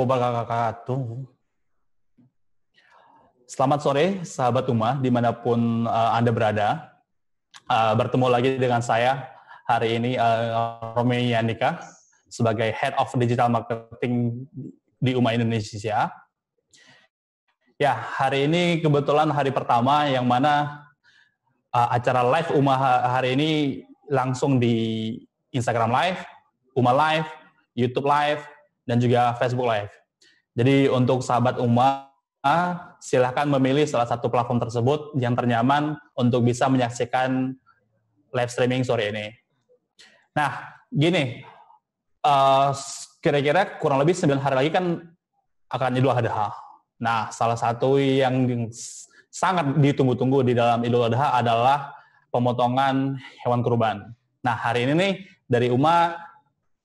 wabarakatuh. Selamat sore, sahabat Uma, dimanapun Anda berada. Bertemu lagi dengan saya hari ini, Romi Yanika, sebagai Head of Digital Marketing di Uma Indonesia. Ya, hari ini kebetulan hari pertama yang mana acara live Uma hari ini langsung di Instagram Live, Uma Live, YouTube Live, dan juga Facebook Live. Jadi untuk sahabat Uma, silahkan memilih salah satu platform tersebut yang ternyaman untuk bisa menyaksikan live streaming sore ini. Nah, gini, kira-kira kurang lebih 9 hari lagi kan akan Idul Adha. Nah, salah satu yang sangat ditunggu-tunggu di dalam Idul Adha adalah pemotongan hewan kurban. Nah, hari ini nih dari Uma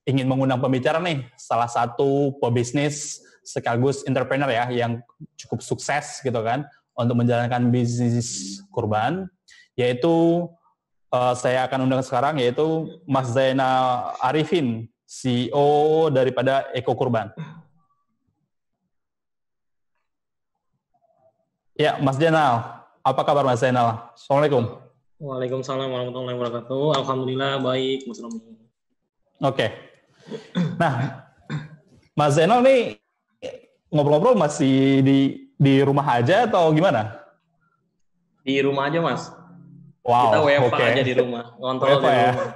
ingin mengundang pembicara nih, salah satu pebisnis sekaligus entrepreneur ya, yang cukup sukses gitu kan, untuk menjalankan bisnis kurban, yaitu saya akan undang sekarang, yaitu Mas Zainal Arifin, CEO daripada Eko Kurban. Ya, Mas Zainal, apa kabar Mas Zainal? Assalamualaikum. Waalaikumsalam warahmatullahi wabarakatuh. Alhamdulillah baik, Mas Romi. Oke. Nah, Mas Zainal nih ngobrol-ngobrol masih di rumah aja atau gimana? Di rumah aja, Mas. Wow, kita WFH aja di rumah, ngontrol WFH di ya? rumah.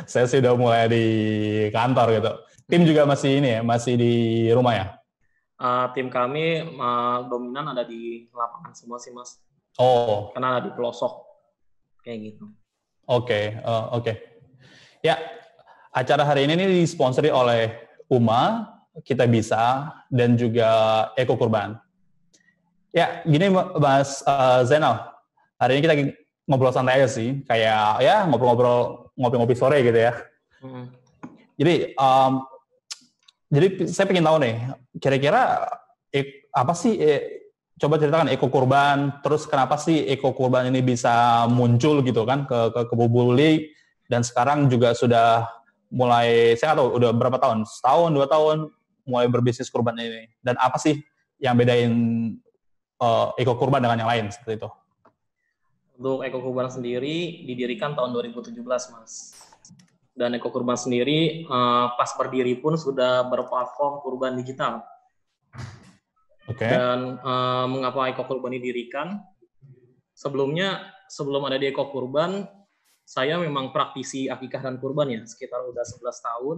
Saya sih udah mulai di kantor gitu. Tim juga masih ini ya, masih di rumah ya? Tim kami dominan ada di lapangan semua sih, Mas. Oh. Karena ada di pelosok, kayak gitu. Oke. Ya, acara hari ini disponsori oleh Uma, Kita Bisa, dan juga Eko Kurban. Ya, gini Mas Zainal, hari ini kita ngobrol santai aja sih, kayak ya ngobrol-ngobrol, ngopi-ngopi sore gitu ya. Jadi saya pengen tahu nih, kira-kira apa sih, coba ceritakan Eko Kurban, terus kenapa sih Eko Kurban ini bisa muncul gitu kan ke publik, dan sekarang juga sudah mulai, saya nggak tahu udah berapa tahun, setahun, 2 tahun mulai berbisnis kurban ini, dan apa sih yang bedain Eko Kurban dengan yang lain seperti itu? Untuk Eko Kurban sendiri didirikan tahun 2017, Mas. Dan Eko Kurban sendiri pas berdiri pun sudah berplatform kurban digital. Oke. Dan mengapa Eko Kurban didirikan? Sebelum ada di Eko Kurban, saya memang praktisi akikah dan kurban ya, sekitar udah 11 tahun,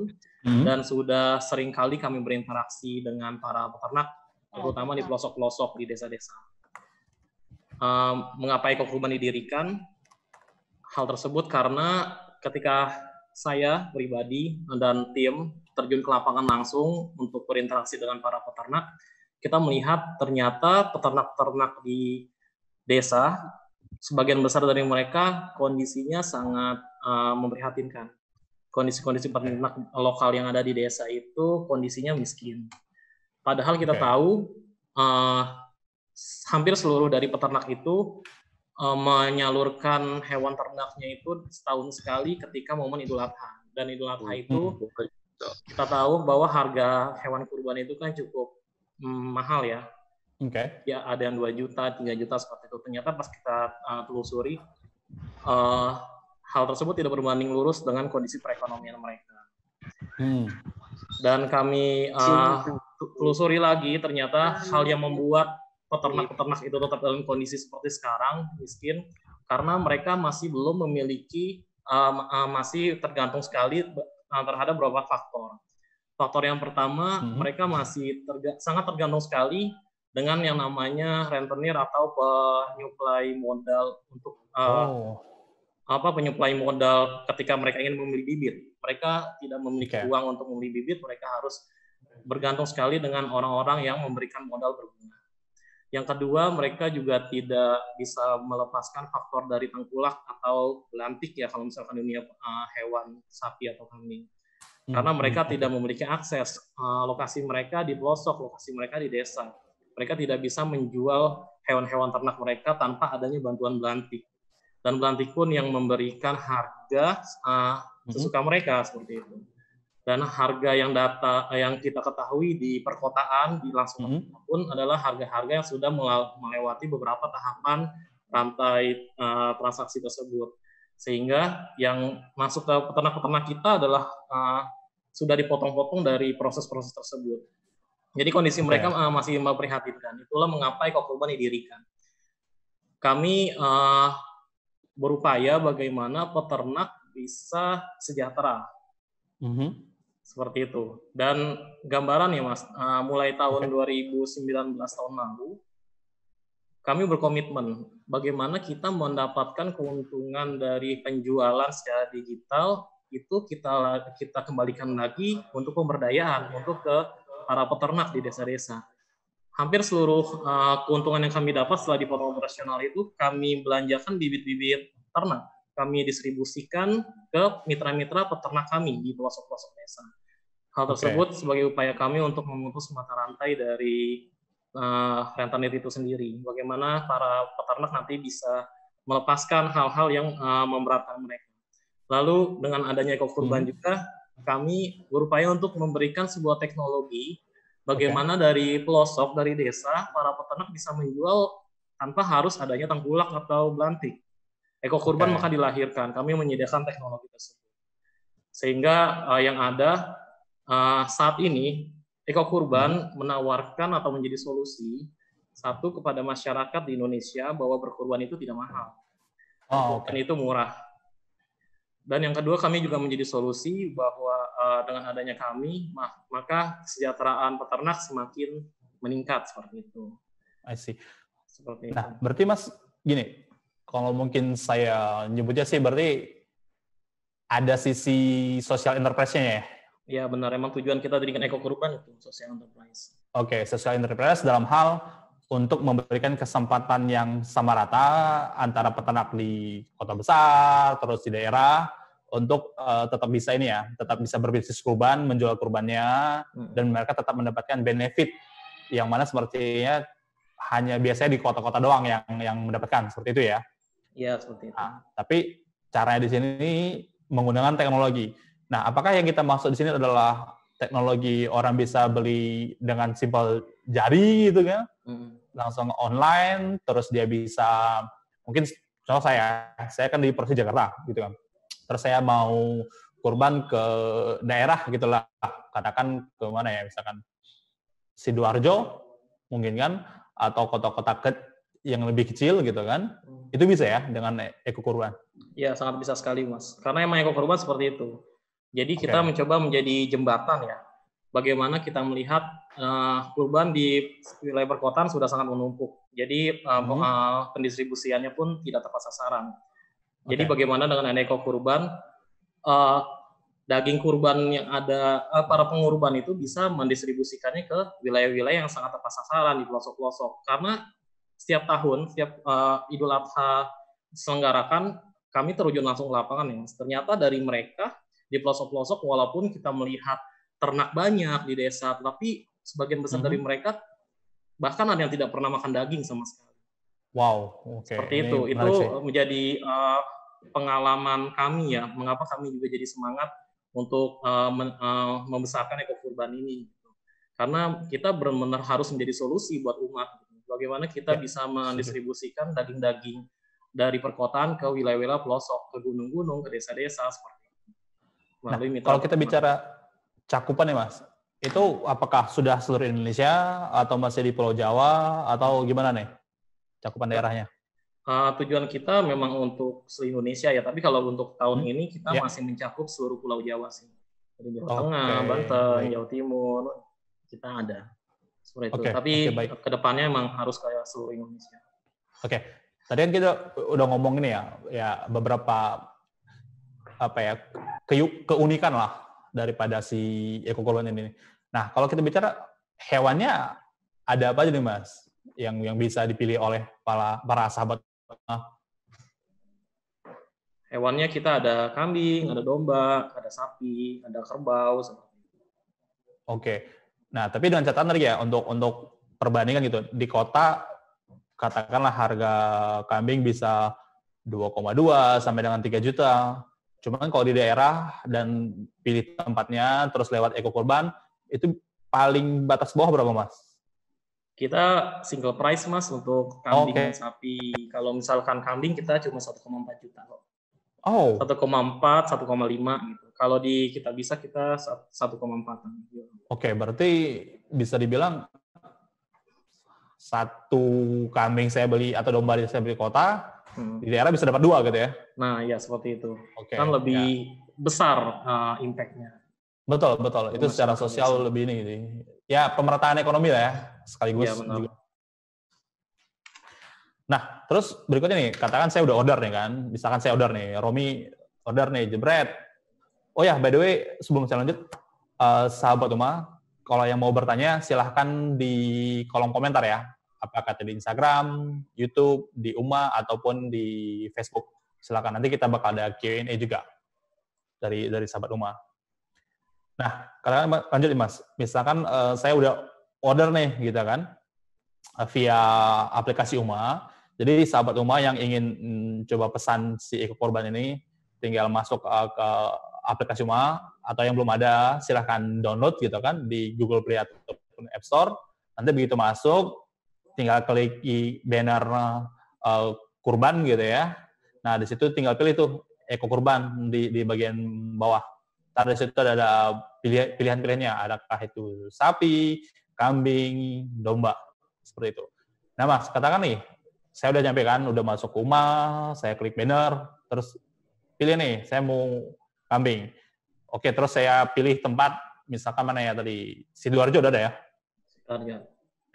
dan sudah sering kali kami berinteraksi dengan para peternak, terutama di pelosok-pelosok di desa-desa. Mengapa Eko Kurban didirikan? Hal tersebut karena ketika saya pribadi dan tim terjun ke lapangan langsung untuk berinteraksi dengan para peternak, kita melihat ternyata peternak-peternak di desa, sebagian besar dari mereka kondisinya sangat memprihatinkan. Kondisi-kondisi peternak lokal yang ada di desa itu kondisinya miskin. Padahal kita tahu hampir seluruh dari peternak itu menyalurkan hewan ternaknya itu setahun sekali ketika momen Idul Adha. Dan Idul Adha itu kita tahu bahwa harga hewan kurban itu kan cukup mahal ya. Ya ada yang 2 juta, 3 juta seperti itu. Ternyata pas kita telusuri, hal tersebut tidak berbanding lurus dengan kondisi perekonomian mereka. Dan kami telusuri lagi, ternyata hal yang membuat peternak-peternak itu tetap dalam kondisi seperti sekarang, miskin, karena mereka masih belum memiliki, masih tergantung sekali terhadap beberapa faktor. Faktor yang pertama, mereka masih sangat tergantung sekali dengan yang namanya rentenir atau penyuplai modal untuk penyuplai modal ketika mereka ingin membeli bibit. Mereka tidak memiliki uang untuk membeli bibit, mereka harus bergantung sekali dengan orang-orang yang memberikan modal berbunga. Yang kedua, mereka juga tidak bisa melepaskan faktor dari tengkulak atau belantik ya, kalau misalkan dunia hewan sapi atau kambing. Karena mereka tidak memiliki akses, lokasi mereka di pelosok, lokasi mereka di desa. Mereka tidak bisa menjual hewan-hewan ternak mereka tanpa adanya bantuan belantik. Dan belantik pun yang memberikan harga sesuka mereka, seperti itu. Dan harga yang kita ketahui di perkotaan di langsung pun adalah harga-harga yang sudah melewati beberapa tahapan rantai transaksi tersebut. Sehingga yang masuk ke peternak-peternak kita adalah sudah dipotong-potong dari proses-proses tersebut. Jadi kondisi mereka masih memprihatinkan. Itulah mengapa ekokurban didirikan. Kami berupaya bagaimana peternak bisa sejahtera. Seperti itu. Dan gambaran ya Mas, mulai tahun 2019 tahun lalu, kami berkomitmen bagaimana kita mendapatkan keuntungan dari penjualan secara digital, itu kita kembalikan lagi untuk pemberdayaan, untuk ke para peternak di desa-desa. Hampir seluruh keuntungan yang kami dapat setelah dipotong operasional itu, kami belanjakan bibit-bibit ternak. Kami distribusikan ke mitra-mitra peternak kami di pelosok-pelosok desa. Hal tersebut sebagai upaya kami untuk memutus mata rantai dari rentenir itu sendiri. Bagaimana para peternak nanti bisa melepaskan hal-hal yang memberatkan mereka. Lalu dengan adanya ekokurban juga, kami berupaya untuk memberikan sebuah teknologi bagaimana dari pelosok, dari desa, para peternak bisa menjual tanpa harus adanya tengkulak atau belantik. Ekokurban maka dilahirkan. Kami menyediakan teknologi tersebut. Sehingga yang ada saat ini ekokurban menawarkan atau menjadi solusi satu kepada masyarakat di Indonesia bahwa berkurban itu tidak mahal. Dan itu murah. Dan yang kedua kami juga menjadi solusi bahwa dengan adanya kami maka kesejahteraan peternak semakin meningkat seperti itu. I see. Seperti itu. Nah, berarti Mas gini, kalau mungkin saya nyebutnya sih berarti ada sisi social enterprise-nya ya? Ya benar, emang tujuan kita dengan ekokurban itu social enterprise. Social enterprise dalam hal untuk memberikan kesempatan yang sama rata antara peternak di kota besar, terus di daerah, untuk tetap bisa tetap bisa berbisnis kurban, menjual kurbannya, dan mereka tetap mendapatkan benefit yang mana sepertinya hanya biasanya di kota-kota doang yang mendapatkan, seperti itu ya? Iya, seperti itu. Nah, tapi caranya di sini menggunakan teknologi. Nah, apakah yang kita maksud di sini adalah teknologi orang bisa beli dengan simpel jari gitu kan? Langsung online, terus dia bisa, mungkin contoh saya kan di Provinsi Jakarta gitu kan. Terus saya mau kurban ke daerah gitulah, katakan ke mana ya, misalkan Sidoarjo mungkin kan, atau kota-kota yang lebih kecil gitu kan, itu bisa ya dengan ekokurban? Ya, sangat bisa sekali Mas, karena emang ekokurban seperti itu. Jadi kita mencoba menjadi jembatan ya, bagaimana kita melihat kurban di wilayah perkotaan sudah sangat menumpuk, jadi pendistribusiannya pun tidak tepat sasaran. Jadi bagaimana dengan ekokurban, daging kurban yang ada, para pengurban itu bisa mendistribusikannya ke wilayah-wilayah yang sangat tepat sasaran di pelosok-pelosok. Karena setiap tahun, setiap Idul Adha diselenggarakan, kami terjun langsung ke lapangan ya. Ternyata dari mereka di pelosok-pelosok, walaupun kita melihat ternak banyak di desa, tetapi sebagian besar dari mereka bahkan ada yang tidak pernah makan daging sama sekali. Wow, seperti itu. Itu menjadi pengalaman kami ya, mengapa kami juga jadi semangat untuk membesarkan ekokurban ini. Karena kita benar-benar harus menjadi solusi buat umat. Bagaimana kita bisa mendistribusikan daging-daging dari perkotaan ke wilayah-wilayah pelosok, ke gunung-gunung, ke desa-desa seperti itu. Nah, kalau kita bicara cakupan ya Mas, itu apakah sudah seluruh Indonesia atau masih di Pulau Jawa atau gimana nih cakupan daerahnya? Tujuan kita memang untuk seluruh Indonesia ya, tapi kalau untuk tahun ini kita masih mencakup seluruh Pulau Jawa sih. Dari Jawa Tengah, Banten, Jawa Timur, kita ada. Seperti itu. Tapi kedepannya memang harus kayak seluruh Indonesia. Tadi kan kita udah ngomong ini ya beberapa keunikan lah daripada si ekokurban ini. Nah, kalau kita bicara hewannya ada apa aja nih Mas yang bisa dipilih oleh para sahabat? Hewannya kita ada kambing, ada domba, ada sapi, ada kerbau seperti itu. Nah, tapi dengan catatan tadi ya untuk perbandingan gitu, di kota katakanlah harga kambing bisa 2,2 sampai dengan 3 juta. Cuman kalau di daerah dan pilih tempatnya terus lewat Eko Kurban, itu paling batas bawah berapa, Mas? Kita single price, Mas, untuk kambing dan sapi. Kalau misalkan kambing kita cuma 1,4 juta kok. 1,4, 1,5 gitu. Kalau di Kitabisa kita 1,4. Oke, berarti bisa dibilang satu kambing saya beli atau domba saya beli kota, di daerah bisa dapat 2 gitu ya? Nah, ya seperti itu. Kan lebih besar impact-nya. Betul. Itu secara sosial lebih ini. Ya, pemerataan ekonomi lah ya, sekaligus juga. Nah, terus berikutnya nih, katakan saya udah order nih kan, misalkan saya order nih, Romi order nih, jebret. Oh ya, by the way, sebelum saya lanjut, sahabat Uma, kalau yang mau bertanya, silahkan di kolom komentar ya. Apakah di Instagram, YouTube, di Uma, ataupun di Facebook. Silahkan, nanti kita bakal ada Q&A juga dari sahabat Uma. Nah, lanjut nih Mas. Misalkan saya udah order nih, gitu kan, via aplikasi Uma. Jadi sahabat Uma yang ingin coba pesan si Eko Kurban ini, tinggal masuk ke aplikasi Uma, atau yang belum ada, silahkan download gitu kan, di Google Play ataupun App Store. Nanti begitu masuk, tinggal klik banner kurban gitu ya. Nah, di situ tinggal pilih tuh Eko Kurban di bagian bawah. Di situ ada pilihan-pilihannya, adakah itu sapi, kambing, domba, seperti itu. Nah Mas, katakan nih, saya udah nyampe kan, udah masuk ke rumah, saya klik banner, terus pilih nih, saya mau kambing. Oke, terus saya pilih tempat, misalkan mana ya tadi, Sidoarjo udah ada ya? Sidoarjo.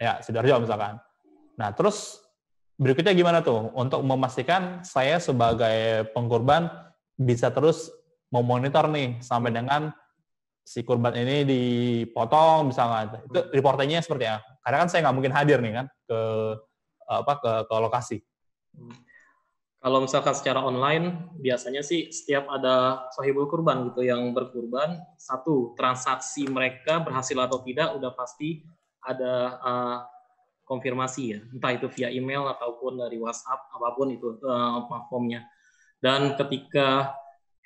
Ya, Sidoarjo misalkan. Nah, terus berikutnya gimana tuh, untuk memastikan saya sebagai pengkurban bisa terus memonitor nih, sampai dengan si kurban ini dipotong misalnya. Itu reportingnya seperti apa? Karena kan saya nggak mungkin hadir nih kan ke lokasi. Kalau misalkan secara online, biasanya sih setiap ada sahibul kurban gitu yang berkurban, satu, transaksi mereka berhasil atau tidak udah pasti ada konfirmasi ya, entah itu via email ataupun dari WhatsApp, apapun itu platformnya. Dan ketika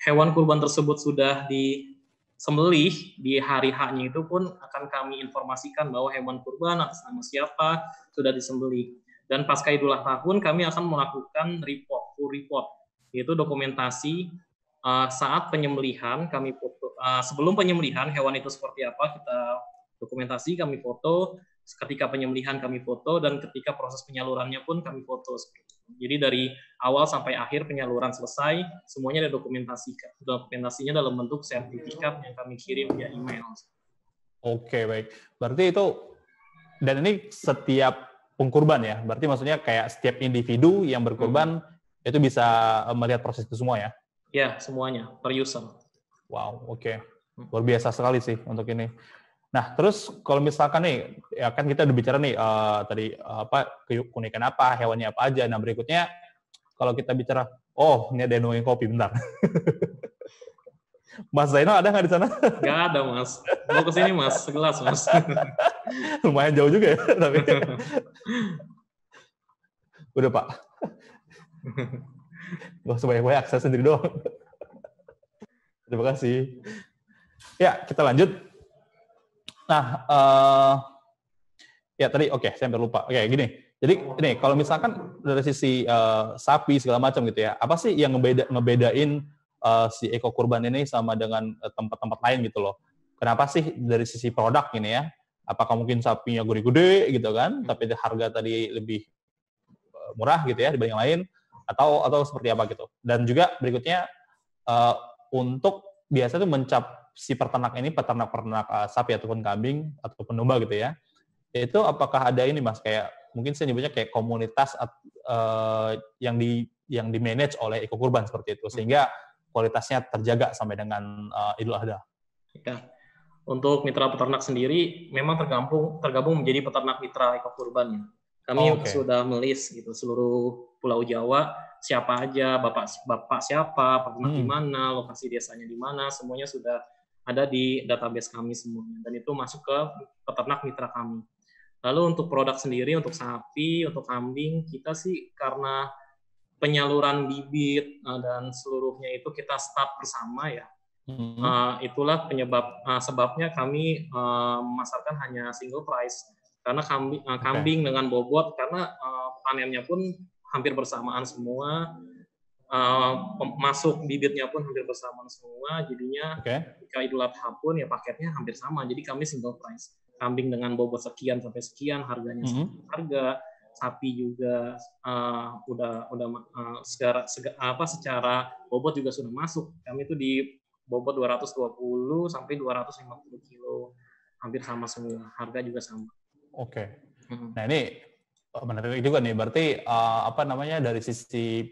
hewan kurban tersebut sudah disembelih di hari H-nya itu pun akan kami informasikan bahwa hewan kurban atas nama siapa sudah disembelih. Dan pasca Idul Adha pun kami akan melakukan full report, yaitu dokumentasi saat penyembelihan kami foto. Sebelum penyembelihan hewan itu seperti apa kita dokumentasi, kami foto. Ketika penyembelihan kami foto, dan ketika proses penyalurannya pun kami foto. Jadi dari awal sampai akhir penyaluran selesai, semuanya ada dokumentasinya dalam bentuk sertifikat yang kami kirim via email. Oke, baik. Berarti itu, dan ini setiap pengkurban ya? Berarti maksudnya kayak setiap individu yang berkurban itu bisa melihat proses itu semua ya? Ya, semuanya, per user. Wow, oke. Luar biasa sekali sih untuk ini. Nah, terus kalau misalkan nih, ya kan kita udah bicara nih tadi keunikan apa, hewannya apa aja. Nah, berikutnya kalau kita bicara, ini ada yang nungguin kopi, bentar. Mas Zainal ada nggak di sana? Nggak ada, Mas. Mau ke sini, Mas. Segelas, Mas. Lumayan jauh juga ya, tapi. Udah, Pak. Gak usah banyak-banyak, saya sendiri doang. Terima kasih. Ya, kita lanjut. Nah, ya tadi saya hampir lupa. Oke, gini. Jadi ini kalau misalkan dari sisi sapi segala macam gitu ya, apa sih yang ngebedain si Eko Kurban ini sama dengan tempat-tempat lain gitu loh? Kenapa sih dari sisi produk ini ya? Apakah mungkin sapinya gede-gede gitu kan, tapi harga tadi lebih murah gitu ya dibanding yang lain, atau seperti apa gitu? Dan juga berikutnya untuk biasa tuh si peternak sapi ataupun kambing ataupun domba gitu ya, itu apakah ada ini Mas, kayak mungkin saya nyebutnya kayak komunitas yang di manage oleh Eko Kurban seperti itu, sehingga kualitasnya terjaga sampai dengan Idul Adha. Ya. Untuk mitra peternak sendiri memang tergabung menjadi peternak mitra Eko Kurban ya. Kami sudah melis gitu seluruh Pulau Jawa, siapa aja, bapak siapa, peternak di mana, lokasi desanya di mana, semuanya sudah ada di database kami semuanya, dan itu masuk ke peternak mitra kami. Lalu untuk produk sendiri, untuk sapi, untuk kambing, kita sih karena penyaluran bibit dan seluruhnya itu kita start bersama ya. Itulah sebabnya kami memasarkan hanya single price, karena kambing dengan bobot, karena panennya pun hampir bersamaan semua, masuk bibitnya pun hampir bersamaan semua, jadinya ketika Idul Adha pun ya paketnya hampir sama, jadi kami single price. Kambing dengan bobot sekian sampai sekian, harganya harga. Sapi juga secara bobot juga sudah masuk. Kami itu di bobot 220 sampai 250 kilo, hampir sama semua. Harga juga sama. Oke. Nah ini menarik juga nih. Berarti dari sisi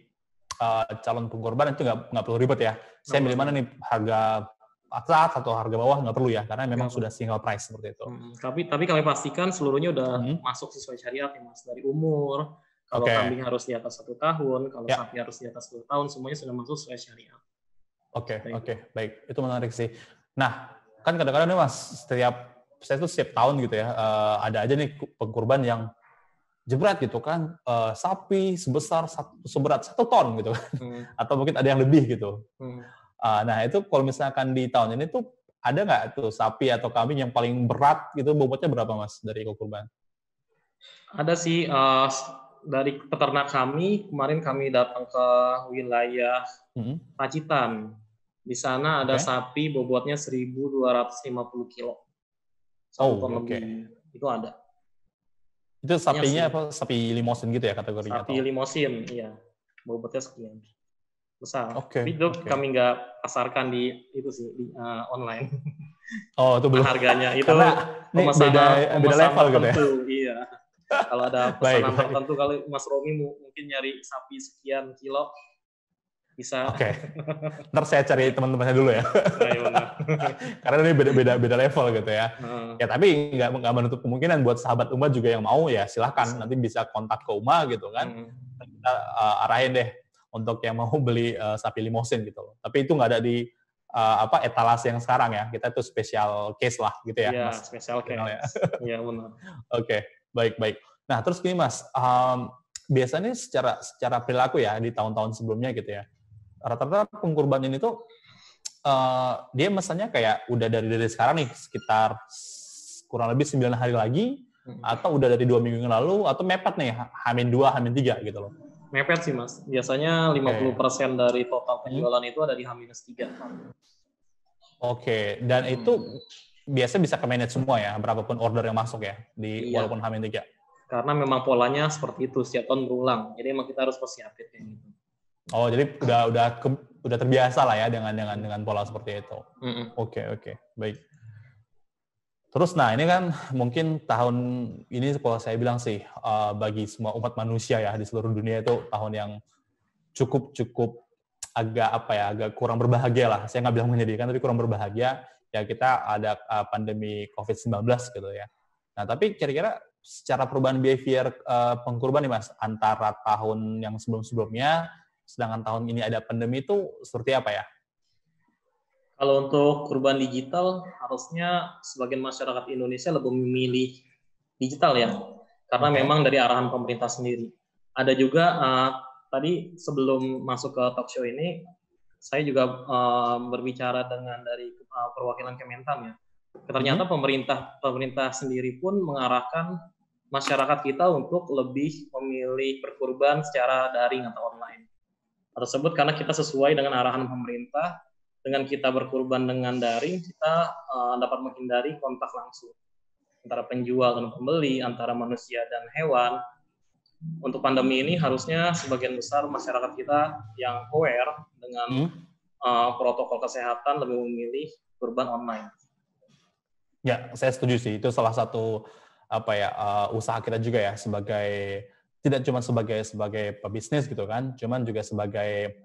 calon pengkorban itu nggak perlu ribet ya. Saya milih mana nih, harga atas atau harga bawah, nggak perlu ya, karena memang sudah single price seperti itu. Tapi kami pastikan seluruhnya udah masuk sesuai syariat ya Mas, dari umur. Kalau kambing harus di atas 1 tahun, kalau sapi harus di atas 2 tahun, semuanya sudah masuk sesuai syariat. Oke, baik, itu menarik sih. Nah, kan kadang-kadang nih Mas, saya tuh setiap tahun gitu ya, ada aja nih pengkorban yang jebret gitu kan, sapi seberat 1 ton gitu kan, atau mungkin ada yang lebih gitu. Nah itu kalau misalkan di tahun ini tuh ada nggak tuh sapi atau kambing yang paling berat gitu, bobotnya berapa Mas dari kurban? Ada sih, dari peternak kami, kemarin kami datang ke wilayah Pacitan. Di sana ada sapi bobotnya 1.250 kilo. 1 ton lebih. Itu ada. Itu sapinya apa? Sapi limosin gitu ya kategorinya? Sapi limosin, iya. Bobotnya sekian. Besar. Tapi itu kami nggak pasarkan di online. Oh, itu belum. Harganya itu beda level gitu ya. Iya. Kalau ada pesanan tertentu, kalau Mas Romi mungkin nyari sapi sekian kilo, bisa. Ntar saya cari teman-temannya dulu ya. Karena ini beda level gitu ya. Ya tapi nggak menutup kemungkinan buat sahabat Uma juga yang mau ya silahkan, nanti bisa kontak ke Uma gitu kan. Kita arahin deh untuk yang mau beli sapi limosin gitu loh. Tapi itu nggak ada di etalase yang sekarang ya. Kita tuh special case lah gitu ya. Iya, special case. Iya, benar. Baik. Nah, terus gini Mas, biasanya secara perilaku ya di tahun-tahun sebelumnya gitu ya, rata-rata pengkorban ini tuh dia mesennya kayak udah dari sekarang nih, sekitar kurang lebih 9 hari lagi, atau udah dari 2 minggu yang lalu, atau mepet nih, H-2, H-3 gitu loh. Mepet sih Mas, biasanya 50% dari total penjualan itu ada di H-3. Dan itu biasa bisa ke-manage semua ya, berapapun order yang masuk ya, walaupun H-3. Karena memang polanya seperti itu, setiap tahun berulang. Jadi emang kita harus persiapin kayak gitu. Oh, jadi udah terbiasa lah ya dengan pola seperti itu. Oke, baik. Terus nah ini kan mungkin tahun ini kalau saya bilang sih bagi semua umat manusia ya di seluruh dunia itu tahun yang cukup agak kurang berbahagia lah. Saya nggak bilang menyedihkan, tapi kurang berbahagia. Ya kita ada pandemi COVID-19 gitu ya. Nah tapi kira-kira secara perubahan behavior pengkorban nih Mas, antara tahun yang sebelum-sebelumnya, sedangkan tahun ini ada pandemi itu seperti apa ya? Kalau untuk kurban digital, harusnya sebagian masyarakat Indonesia lebih memilih digital ya, karena memang dari arahan pemerintah sendiri. Ada juga tadi sebelum masuk ke talk show ini, saya juga berbicara dengan dari perwakilan Kementan ya. Ternyata pemerintah sendiri pun mengarahkan masyarakat kita untuk lebih memilih berkurban secara daring atau online. Tersebut karena kita sesuai dengan arahan pemerintah. Dengan kita berkurban dengan daring, kita dapat menghindari kontak langsung antara penjual dan pembeli, antara manusia dan hewan. Untuk pandemi ini harusnya sebagian besar masyarakat kita yang aware dengan protokol kesehatan lebih memilih kurban online. Ya, saya setuju sih. Itu salah satu usaha kita juga ya, tidak cuma sebagai pebisnis gitu kan, cuman juga sebagai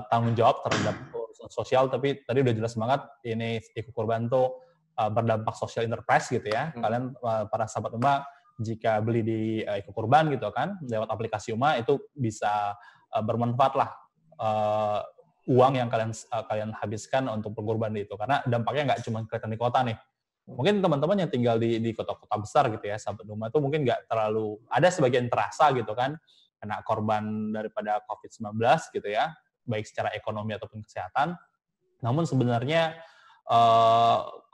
tanggung jawab terhadap urusan sosial. Tapi tadi udah jelas banget ini Ikukurban tuh berdampak sosial enterprise gitu ya. Kalian para sahabat Uma jika beli di Ikukurban gitu kan lewat aplikasi Uma itu bisa bermanfaat lah uang yang kalian habiskan untuk berkurban itu, karena dampaknya nggak cuma kelihatan di kota nih. Mungkin teman-teman yang tinggal di kota-kota besar gitu ya, sahabat Uma itu mungkin nggak terlalu ada, sebagian terasa gitu kan. kena korban daripada COVID-19 gitu ya, baik secara ekonomi ataupun kesehatan. Namun sebenarnya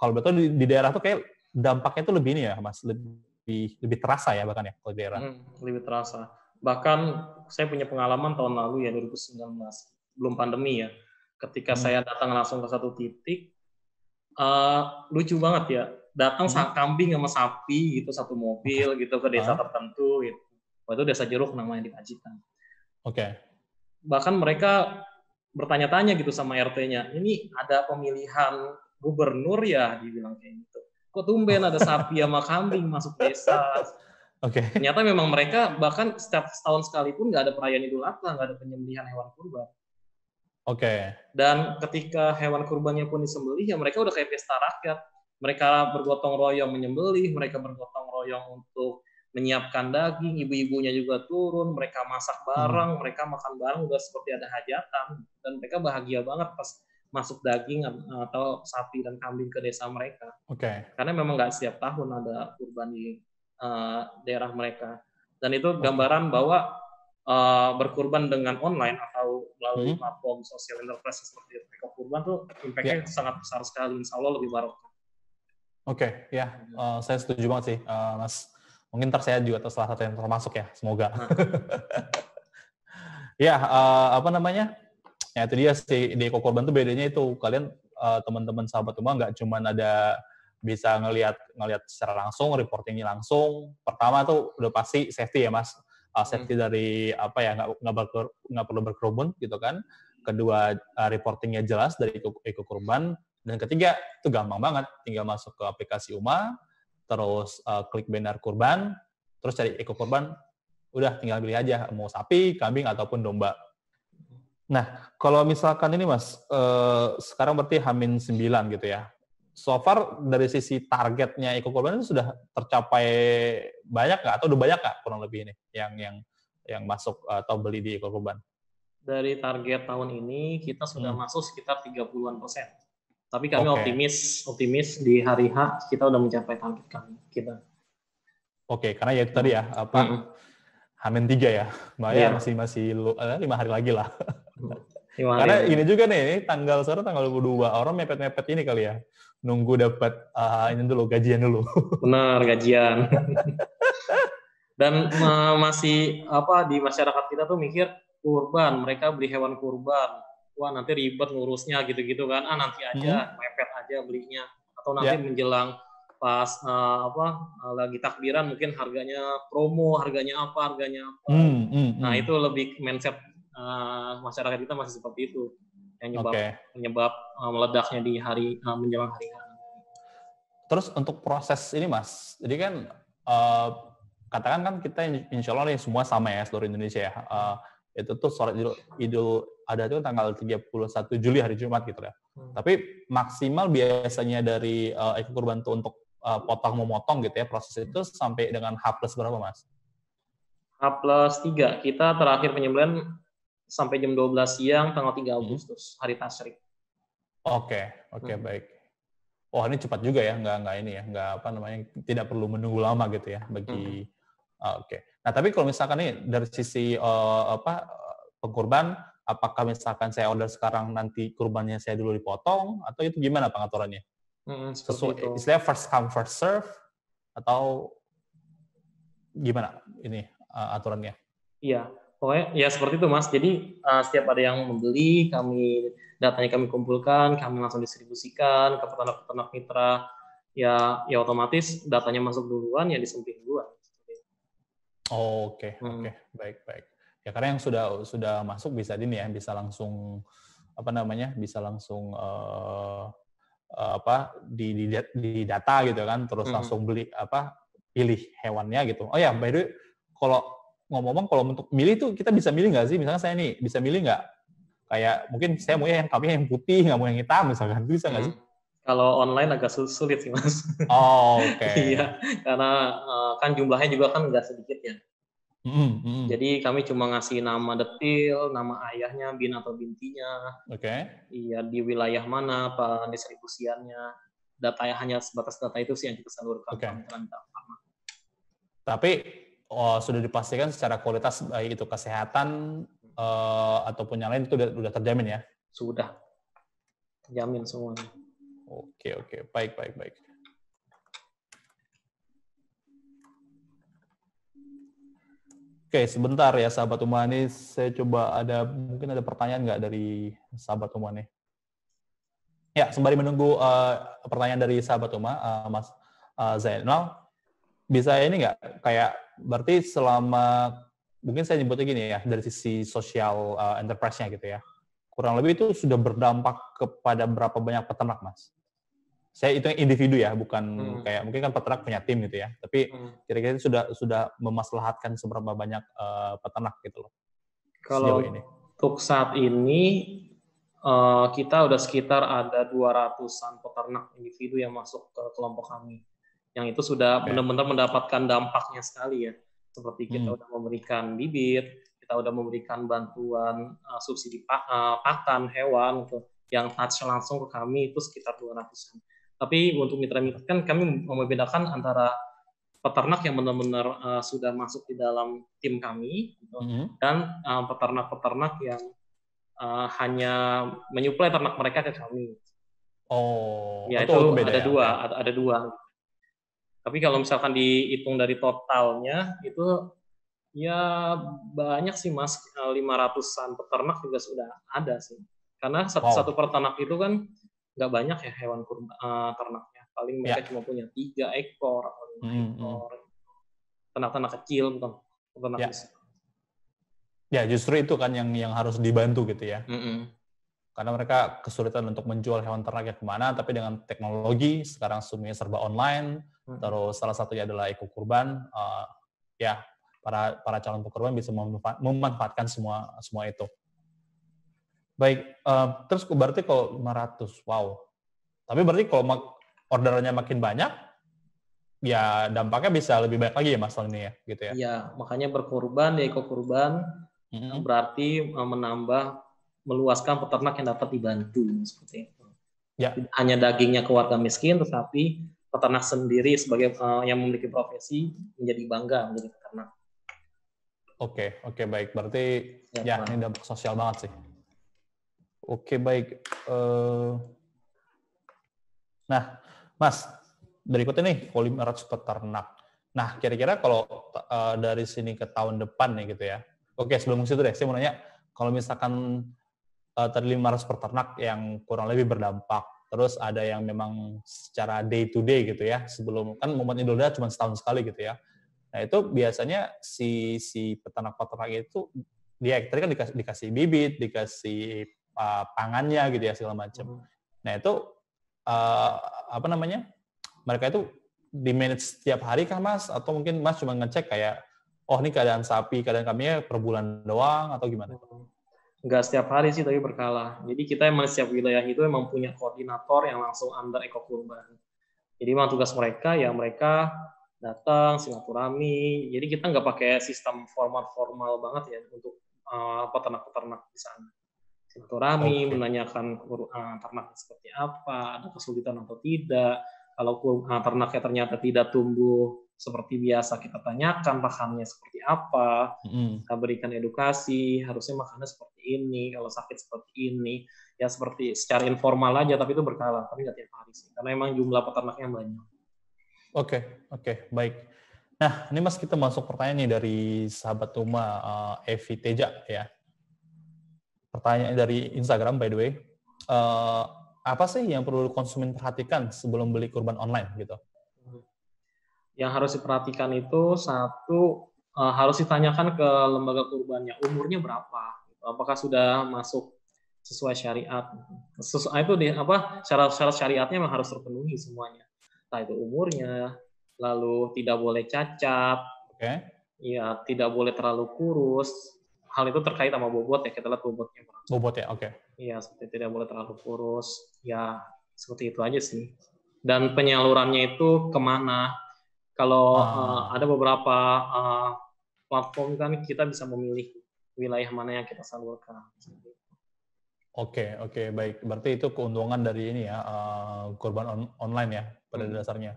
kalau betul di daerah tuh kayak dampaknya tuh lebih ini ya, Mas, lebih terasa ya bahkan ya kalau di daerah. Lebih terasa. Bahkan saya punya pengalaman tahun lalu ya 2019, belum pandemi ya. Ketika saya datang langsung ke satu titik, lucu banget ya. Datang kambing sama sapi gitu satu mobil gitu ke desa tertentu gitu. Itu desa Jeruk namanya di Pacitan. Oke. Bahkan mereka bertanya-tanya gitu sama RT-nya, ini ada pemilihan gubernur ya, dibilang kayak gitu. Kok tumben ada sapi sama kambing masuk desa? Oke. Ternyata memang mereka bahkan setiap setahun sekali pun nggak ada perayaan Idul Adha, nggak ada penyembelihan hewan kurban. Oke. Dan ketika hewan kurbannya pun disembelih, ya mereka udah kayak pesta rakyat. Mereka bergotong royong menyembelih, mereka bergotong royong untuk menyiapkan daging, ibu-ibunya juga turun, mereka masak bareng, mereka makan bareng, udah seperti ada hajatan. Dan mereka bahagia banget pas masuk daging atau sapi dan kambing ke desa mereka. Karena memang nggak setiap tahun ada kurban di daerah mereka. Dan itu gambaran bahwa berkurban dengan online atau melalui platform sosial enterprise seperti Eko Kurban tuh impact-nya sangat besar sekali. Insya Allah lebih barokah. Oke, ya, saya setuju banget sih, Mas. Mungkin ntar saya juga salah satu yang termasuk ya, semoga. Ya, apa namanya? Ya itu dia sih, di Eko Kurban tuh bedanya itu kalian teman-teman sahabat semua nggak cuma ada bisa ngelihat secara langsung, reportingnya langsung. Pertama tuh udah pasti safety ya, Mas. Safety dari apa ya, nggak perlu berkerumun gitu kan. Kedua, reportingnya jelas dari Eko Kurban. Dan ketiga, itu gampang banget. Tinggal masuk ke aplikasi UMA, terus klik banner kurban, terus cari Eko Kurban, udah tinggal pilih aja, mau sapi, kambing, ataupun domba. Nah, kalau misalkan ini Mas, sekarang berarti H-9 gitu ya. So far, dari sisi targetnya Eko Kurban itu sudah tercapai banyak nggak? Atau udah banyak nggak kurang lebih ini yang masuk atau beli di Eko Kurban? Dari target tahun ini, kita sudah masuk sekitar 30-an%. Tapi kami optimis di hari H kita udah mencapai target kita. Oke, karena ya itu tadi ya, H-3 ya, masih 5 hari lagi lah. Karena ini juga nih, ini sekarang tanggal 22, orang mepet-mepet ini kali ya, nunggu dapat ini dulu, gajian dulu. Benar, gajian. Dan masih di masyarakat kita tuh mikir kurban, mereka beli hewan kurban. Wah, nanti ribet ngurusnya gitu-gitu kan. Nanti aja, mepet aja belinya. Atau nanti menjelang pas lagi takbiran mungkin harganya promo, harganya apa. Nah, itu lebih mindset masyarakat kita masih seperti itu. Yang menyebab meledaknya di hari menjelang hari H. Terus untuk proses ini Mas, jadi kan katakan kan kita insya Allah nih semua sama ya seluruh Indonesia ya. Itu tuh sholat Idul Adha itu tanggal 31 Juli hari Jumat gitu ya. Tapi maksimal biasanya dari Eko Kurban tuh untuk potong memotong gitu ya, proses itu sampai dengan H+ berapa Mas? H+3. Kita terakhir penyembelihan sampai jam 12 siang tanggal 3 Agustus, hari Tasyrik. Oke, baik. Oh, ini cepat juga ya, nggak tidak perlu menunggu lama gitu ya bagi. Nah, tapi kalau misalkan nih dari sisi pengkurban, apakah misalkan saya order sekarang nanti kurbannya saya dulu dipotong atau itu gimana pengaturannya? Sesuai istilah first come first serve atau gimana ini aturannya? Iya, pokoknya ya seperti itu Mas. Jadi setiap ada yang membeli, datanya kami kumpulkan, kami langsung distribusikan ke peternak-peternak mitra. Ya otomatis datanya masuk duluan, ya disembelih duluan. Oke, baik. Ya karena yang sudah masuk bisa bisa langsung bisa langsung di data gitu kan, terus langsung pilih hewannya gitu. Oh ya, by the way, kalau ngomong-ngomong kalau untuk milih tuh kita bisa milih nggak sih? Misalnya saya nih bisa milih nggak? Kayak mungkin saya mau yang kambing yang putih, nggak mau yang hitam misalkan, itu bisa nggak sih? Kalau online agak sulit sih Mas. Oke. Iya, karena kan jumlahnya juga kan nggak sedikit ya. Jadi kami cuma ngasih nama detil, nama ayahnya, bin atau bintinya. Iya, di wilayah mana, pendistribusiannya. Hanya sebatas data itu sih yang kita salurkan. Tapi sudah dipastikan secara kualitas baik itu kesehatan ataupun yang lain itu udah terjamin ya? Sudah terjamin semuanya. Oke, baik. Oke, sebentar ya sahabat Uma, ini saya coba mungkin ada pertanyaan nggak dari sahabat Uma nih? Ya, sembari menunggu pertanyaan dari sahabat Uma, Mas Zainal, bisa ini nggak, kayak berarti selama, mungkin saya nyebutnya gini ya, dari sisi social enterprise-nya gitu ya, kurang lebih itu sudah berdampak kepada berapa banyak peternak, Mas? Saya itu yang individu ya, bukan kayak mungkin kan peternak punya tim gitu ya, tapi kira-kira itu sudah memaslahatkan seberapa banyak peternak gitu loh Kalau sejauh ini. untuk saat ini kita udah sekitar ada 200-an peternak individu yang masuk ke kelompok kami, yang itu sudah benar-benar mendapatkan dampaknya sekali ya, seperti kita udah memberikan bibit, kita udah memberikan bantuan subsidi pakan hewan gitu, yang touch langsung ke kami itu sekitar 200-an. Tapi untuk mitra-mitra kan kami membedakan antara peternak yang benar-benar sudah masuk di dalam tim kami gitu, dan peternak-peternak yang hanya menyuplai ternak mereka ke kami. Ya itu beda ada dua. Tapi kalau misalkan dihitung dari totalnya itu ya banyak sih Mas, 500-an peternak juga sudah ada sih. Karena satu peternak itu kan nggak banyak ya hewan ternaknya. Paling mereka cuma punya 3 ekor atau 5 ekor. Ternak-ternak kecil, bukan ternak besar. Ya justru itu kan yang harus dibantu gitu ya. Karena mereka kesulitan untuk menjual hewan ternaknya kemana, tapi dengan teknologi sekarang semuanya serba online. Terus salah satunya adalah ekokurban. Ya para calon pekurban bisa memanfaatkan semua itu. Baik, terus berarti kalau 500, wow. Tapi berarti kalau orderannya makin banyak, ya dampaknya bisa lebih baik lagi ya Mas ini ya, gitu ya? Iya, makanya berkurban, ya ekokurban, berarti meluaskan peternak yang dapat dibantu, seperti itu. Ya. Tidak hanya dagingnya ke warga miskin, tetapi peternak sendiri sebagai yang memiliki profesi menjadi bangga menjadi peternak. Oke, baik. Berarti ya ini dampak sosial banget sih. Oke, baik. Nah, Mas, berikutnya nih, kalau 500 peternak. Nah, kira-kira kalau dari sini ke tahun depan nih gitu ya. Oke, sebelum situ deh, saya mau nanya, kalau misalkan tadi 500 peternak yang kurang lebih berdampak, terus ada yang memang secara day to day gitu ya, sebelum, kan momen Idul Adha cuma setahun sekali gitu ya. Nah, itu biasanya si peternak-peternak itu, dia tadi kan dikasih bibit, dikasih pangannya gitu ya, segala macam. Nah, itu mereka itu di manage setiap hari kah Mas? Atau mungkin Mas cuma ngecek kayak, oh ini keadaan sapi, keadaan kambingnya per bulan doang, atau gimana? Nggak setiap hari sih, tapi berkala. Jadi kita emang setiap wilayah itu emang punya koordinator yang langsung under ekokurban. Jadi emang tugas mereka, ya mereka datang, silaturahmi. Jadi kita nggak pakai sistem formal banget ya untuk peternak-peternak di sana. Silaturahmi, menanyakan ternak seperti apa, ada kesulitan atau tidak. Kalau ternaknya ternyata tidak tumbuh seperti biasa, kita tanyakan pakannya seperti apa, kita berikan edukasi, harusnya makannya seperti ini, kalau sakit seperti ini, ya seperti secara informal aja, tapi itu berkala, tapi nggak tiap hari sih, karena memang jumlah peternaknya banyak. Oke, baik. Nah, ini Mas kita masuk pertanyaan nih dari sahabat Uma, Evi Teja ya. Pertanyaan dari Instagram by the way. Apa sih yang perlu konsumen perhatikan sebelum beli kurban online gitu? Yang harus diperhatikan itu satu, harus ditanyakan ke lembaga kurbannya, umurnya berapa, apakah sudah masuk sesuai syariat. Itu syarat syariatnya memang harus terpenuhi semuanya. Entah itu umurnya, lalu tidak boleh cacat, ya tidak boleh terlalu kurus. Hal itu terkait sama bobot ya, kita lihat bobotnya. Bobot ya, oke. Iya, seperti tidak boleh terlalu kurus. Ya, seperti itu aja sih. Dan penyalurannya itu kemana? Kalau ada beberapa platform kan kita bisa memilih wilayah mana yang kita salurkan. Oke, baik. Berarti itu keuntungan dari ini ya, kurban online ya pada dasarnya.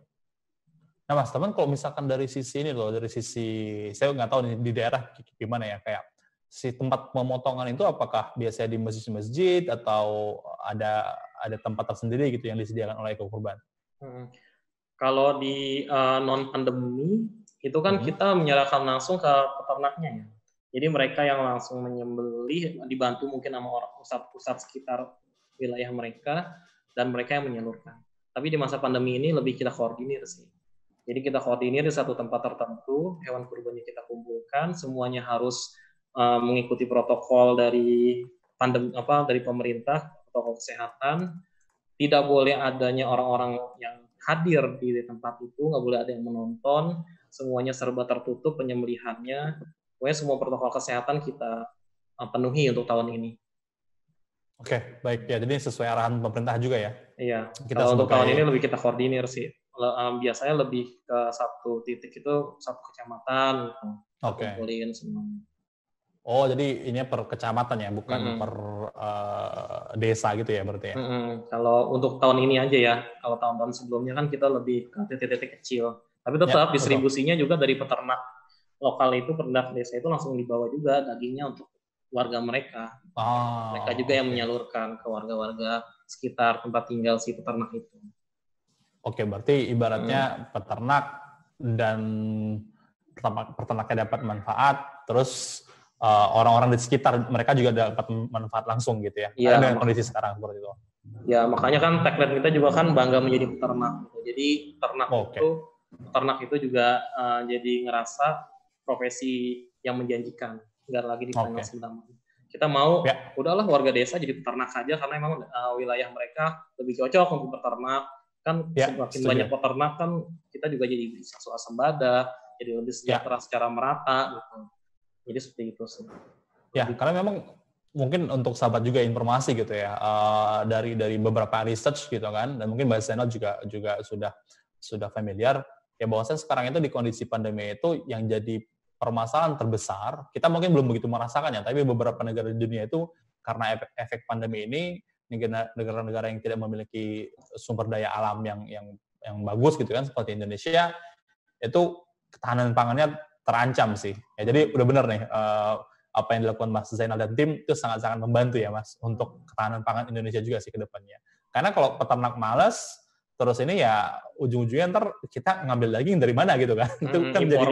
Nah Mas, teman kalau misalkan dari sisi ini loh, dari sisi, saya nggak tahu nih di daerah gimana ya, kayak si tempat pemotongan itu apakah biasanya di masjid-masjid atau ada tempat tersendiri gitu yang disediakan oleh Eko-Kurban? Kalau di non pandemi itu kan kita menyerahkan langsung ke peternaknya ya. Jadi mereka yang langsung menyembelih dibantu mungkin sama orang pusat-pusat sekitar wilayah mereka dan mereka yang menyalurkan. Tapi di masa pandemi ini lebih kita koordinir sih. Jadi kita koordinir di satu tempat tertentu, hewan kurban yang kita kumpulkan semuanya harus mengikuti protokol dari dari pemerintah, protokol kesehatan. Tidak boleh adanya orang-orang yang hadir di tempat itu, nggak boleh ada yang menonton, semuanya serba tertutup penyembelihannya. Pokoknya semua protokol kesehatan kita penuhi untuk tahun ini. Oke, baik ya. Jadi sesuai arahan pemerintah juga ya? Iya. Kalau untuk tahun ini lebih kita koordinir sih. Biasanya lebih ke satu titik itu satu kecamatan, kumpulin semuanya. Oh, jadi ini per kecamatan ya, bukan per desa gitu ya berarti ya? Kalau untuk tahun ini aja ya. Kalau tahun-tahun sebelumnya kan kita lebih ke titik-titik kecil. Tapi tetap distribusinya juga dari peternak lokal itu, peternak desa itu langsung dibawa juga dagingnya untuk warga mereka. Mereka juga yang menyalurkan ke warga-warga sekitar tempat tinggal si peternak itu. Oke, berarti ibaratnya peternak dan peternaknya dapat manfaat, terus orang-orang di sekitar mereka juga dapat manfaat langsung gitu ya. Iya, dengan kondisi sekarang seperti itu. Ya, makanya kan tagline kita juga kan bangga menjadi peternak. Jadi peternak itu juga jadi ngerasa profesi yang menjanjikan, nggak lagi dipandang sebelah mata. Kita mau udahlah warga desa jadi peternak saja karena memang wilayah mereka lebih cocok untuk peternak. Kan semakin banyak peternak kan kita juga jadi bisa swasembada, jadi lebih sejahtera secara merata gitu. Jadi seperti itu sih. Ya, karena memang mungkin untuk sahabat juga informasi gitu ya, dari beberapa research gitu kan, dan mungkin Mbak Zainal juga sudah familiar ya, bahwasanya sekarang itu di kondisi pandemi itu yang jadi permasalahan terbesar, kita mungkin belum begitu merasakannya, tapi beberapa negara di dunia itu karena efek pandemi ini, negara-negara yang tidak memiliki sumber daya alam yang bagus gitu kan, seperti Indonesia, itu ketahanan pangannya terancam sih. Ya, jadi udah benar nih, apa yang dilakukan Mas Zainal dan tim itu sangat-sangat membantu ya Mas untuk ketahanan pangan Indonesia juga sih ke depannya. Karena kalau peternak malas, terus ini ya ujung-ujungnya ntar kita ngambil daging dari mana gitu kan. Itu kan jadi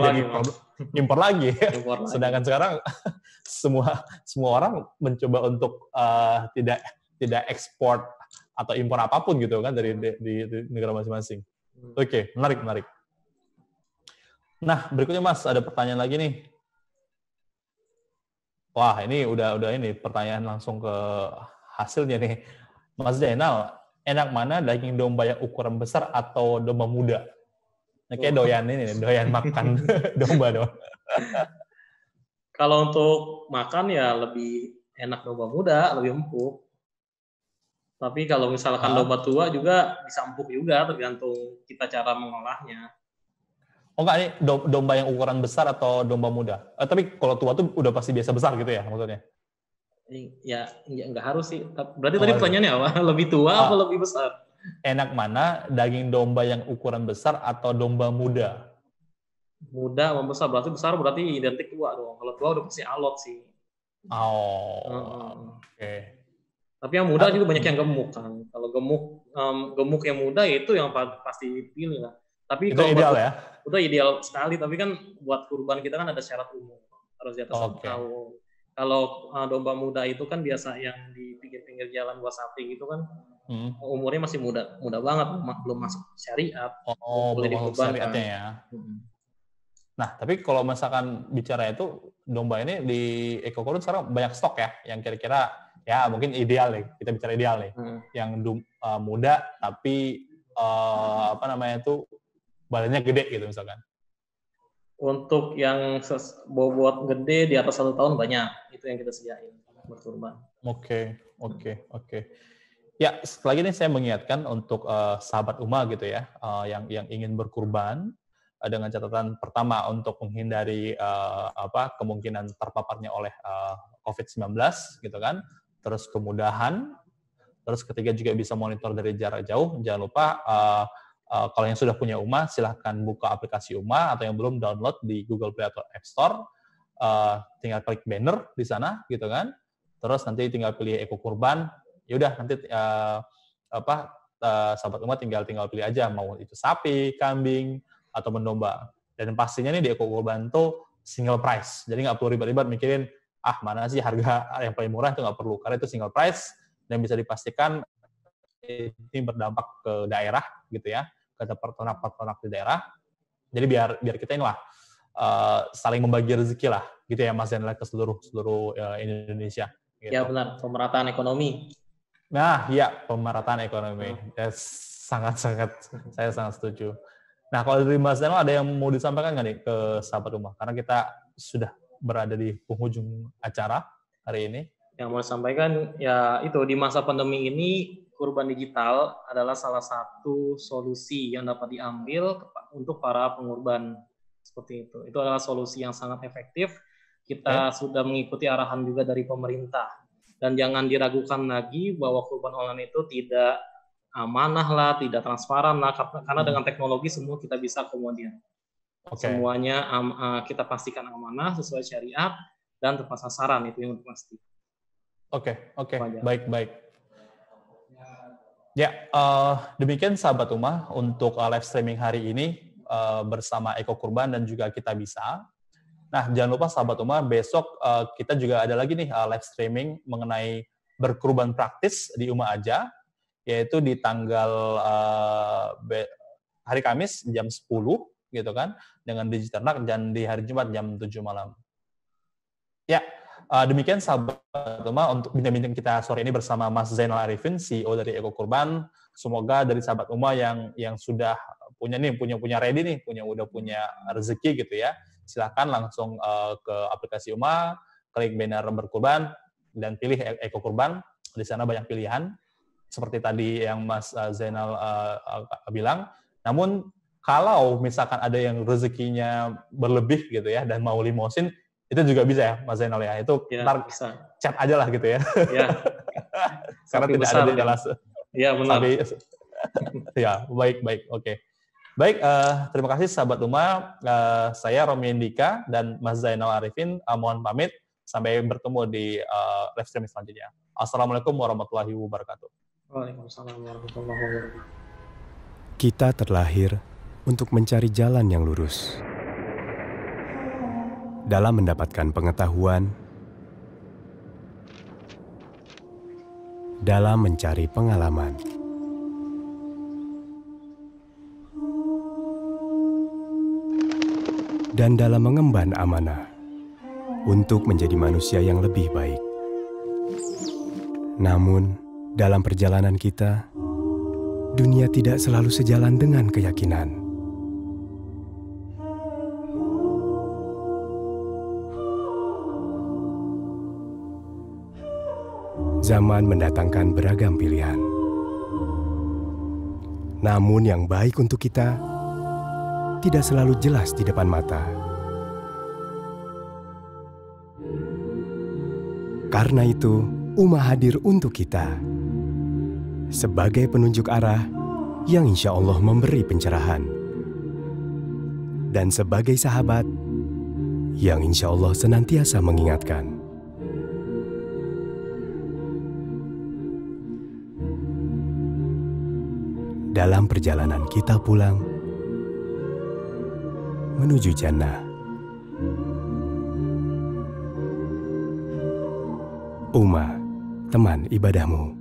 impor lagi. Sedangkan sekarang semua orang mencoba untuk tidak ekspor atau impor apapun gitu kan dari di negara masing-masing. Oke, menarik. Nah, berikutnya Mas, ada pertanyaan lagi nih. Wah, ini udah ini pertanyaan langsung ke hasilnya nih. Mas Zainal, enak mana daging domba yang ukuran besar atau domba muda? Nah, kayak doyan makan domba dong. Kalau untuk makan ya lebih enak domba muda, lebih empuk. Tapi kalau misalkan domba tua juga bisa empuk juga, tergantung kita cara mengolahnya. Oh enggak, ini domba yang ukuran besar atau domba muda? Tapi kalau tua tuh udah pasti biasa besar gitu ya maksudnya? Ya nggak harus sih. Berarti tadi pertanyaannya apa? Lebih tua apa lebih besar? Enak mana daging domba yang ukuran besar atau domba muda? Muda sama besar, berarti identik tua dong. Kalau tua udah pasti alot sih. Oke. Tapi yang muda juga banyak yang gemuk kan. Kalau gemuk yang muda ya itu yang pasti dipilih lah. Tapi itu ideal ya? Udah ideal sekali, tapi kan buat kurban kita kan ada syarat umur. Harus di atas 1 tahun. Kalau domba muda itu kan biasa yang di pinggir-pinggir jalan buat sapi gitu kan, umurnya masih muda banget, belum masuk syariat. Belum masuk syariatnya ya. Nah, tapi kalau misalkan bicara itu, domba ini di Eko-Kurban sekarang banyak stok ya, yang kira-kira ya mungkin ideal nih, kita bicara ideal nih. Yang muda tapi badannya gede gitu misalkan. Untuk yang bobot gede di atas 1 tahun banyak, itu yang kita sediain buat kurban. Oke. Ya, setelah ini saya mengingatkan untuk sahabat Uma gitu ya, yang ingin berkurban, dengan catatan pertama untuk menghindari kemungkinan terpaparnya oleh COVID-19 gitu kan, terus kemudahan, terus ketiga juga bisa monitor dari jarak jauh, jangan lupa Kalau yang sudah punya UMA, silahkan buka aplikasi UMA, atau yang belum, download di Google Play atau App Store. Tinggal klik banner di sana, gitu kan. Terus nanti tinggal pilih Eko Kurban. Yaudah, nanti sahabat UMA tinggal pilih aja, mau itu sapi, kambing, atau domba. Dan pastinya nih di Eko Kurban tuh single price. Jadi nggak perlu ribet-ribet mikirin, mana sih harga yang paling murah, itu nggak perlu. Karena itu single price, dan bisa dipastikan ini berdampak ke daerah, gitu ya, ke peternak di daerah. Jadi biar kita inilah saling membagi rezeki lah, gitu ya Mas Zainal, ke seluruh Indonesia. Gitu. Ya benar, pemerataan ekonomi. Nah, iya, pemerataan ekonomi. Ya, saya sangat setuju. Nah, kalau dari Mas Zainal ada yang mau disampaikan nggak nih ke sahabat rumah? Karena kita sudah berada di penghujung acara hari ini. Yang mau disampaikan, ya itu, di masa pandemi ini, kurban digital adalah salah satu solusi yang dapat diambil untuk para pengurban. Seperti itu. Itu adalah solusi yang sangat efektif. Kita sudah mengikuti arahan juga dari pemerintah. Dan jangan diragukan lagi bahwa kurban online itu tidak amanah lah, tidak transparan lah, karena dengan teknologi semua kita bisa akomodir. Semuanya kita pastikan amanah sesuai syariat dan tepat sasaran, itu yang pasti. Oke. Baik. Ya, demikian sahabat Ummah untuk live streaming hari ini bersama Eko Kurban dan juga Kita Bisa. Nah, jangan lupa sahabat Ummah, besok kita juga ada lagi nih live streaming mengenai berkurban praktis di Ummah Aja, yaitu di tanggal hari Kamis jam 10 gitu kan, dengan Digiternak, dan di hari Jumat jam 7 malam. Ya, demikian sahabat Ummah untuk bincang-bincang kita sore ini bersama Mas Zainal Arifin, CEO dari Eko Kurban. Semoga dari sahabat Ummah yang sudah punya ready nih, udah punya rezeki gitu ya. Silakan langsung ke aplikasi UMA, klik banner berkurban, dan pilih Eko Kurban. Di sana banyak pilihan, seperti tadi yang Mas Zainal bilang. Namun, kalau misalkan ada yang rezekinya berlebih gitu ya, dan mau limosin, itu juga bisa ya, Mas Zainal ya. Itu ntar chat aja lah gitu ya. Ya. Karena tidak ada di jelas. Iya, benar. Ya, baik, oke. Baik, terima kasih sahabat Ummah. Saya Romi Indika dan Mas Zainal Arifin mohon pamit. Sampai bertemu di live streaming selanjutnya. Assalamualaikum warahmatullahi wabarakatuh. Waalaikumsalam warahmatullahi wabarakatuh. Kita terlahir untuk mencari jalan yang lurus. Dalam mendapatkan pengetahuan, dalam mencari pengalaman, dan dalam mengemban amanah untuk menjadi manusia yang lebih baik. Namun, dalam perjalanan kita, dunia tidak selalu sejalan dengan keyakinan. Zaman mendatangkan beragam pilihan. Namun yang baik untuk kita tidak selalu jelas di depan mata. Karena itu, Ummah hadir untuk kita sebagai penunjuk arah yang insya Allah memberi pencerahan, dan sebagai sahabat yang insya Allah senantiasa mengingatkan. Dalam perjalanan kita pulang menuju jannah, Ummah, teman ibadahmu.